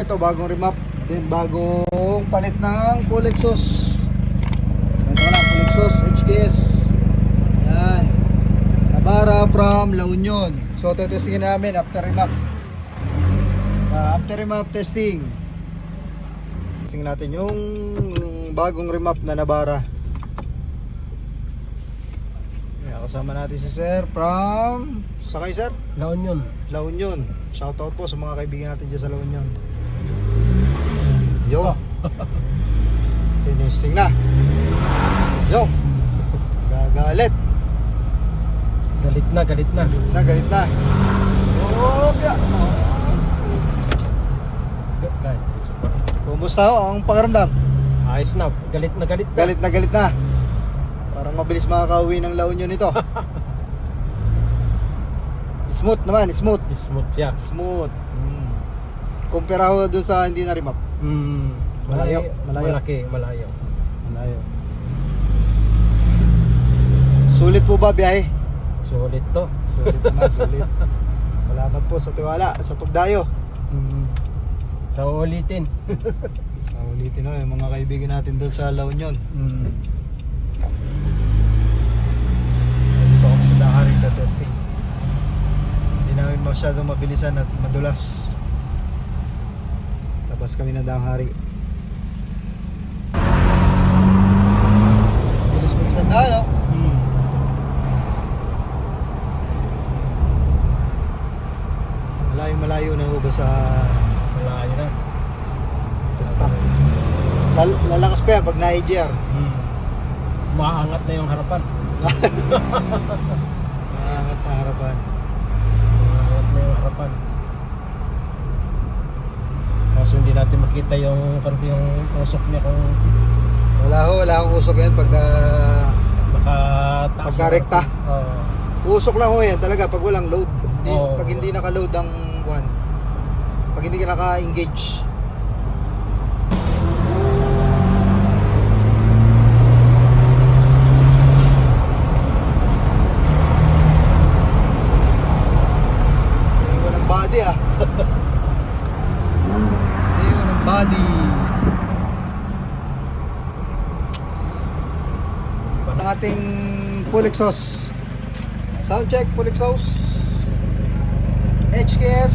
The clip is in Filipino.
Ito bagong remap, then bagong palit ng full exhaust. Ito na, full exhaust HKS. Yan. Nabara from La Union. So testingin namin after remap. After remap testing. Testing natin yung bagong remap na Nabara. Yan, kasama natin si Sir from Sakay Sir? La Union. La Union. Shoutout po sa mga kaibigan natin dyan sa La Union. Yo. Tinesting na. Yo. Gagalit. Galit na, galit na. Galit na. Oh, yeah. Kumusta ho ang pakiramdam? Ayos na, galit na, galit na. Galit na, galit na. Parang mabilis makakauwi ng La Union ito. Smooth naman, smooth. Smooth siya. Smooth. Kumpara ho dun sa hindi na remap. Malayo, malayo. Malaki, malayo. Malayo. Sulit po ba biyahe? Sulit to. Sulit naman, sulit. Salamat po sa tiwala, sa pagdayo. Sa ulitin. Sa ulitin ho, yung mga kaibigan natin doon sa La Union. Dito ako sa Dahari na testing. Hindi namin masyadong mabilisan at madulas. Labas kami ng Dahari. Bilis mo isang daan, no? Malayo na ho ba sa Malayo na. stop? Lalakas pa yan pag na-AGR. Maangat na yung harapan. Maangat na harapan. Maangat na yung harapan. Kaso hindi natin makita yung usok niya kung Wala akong usok yan pagka pagka-rekta. usok lang ho yan talaga pag walang load. Pag hindi naka-load ang one. Pag hindi ka naka-engage. Walang body ah. Walang body. Ang ating full exhaust. Sound check, full exhaust. HKS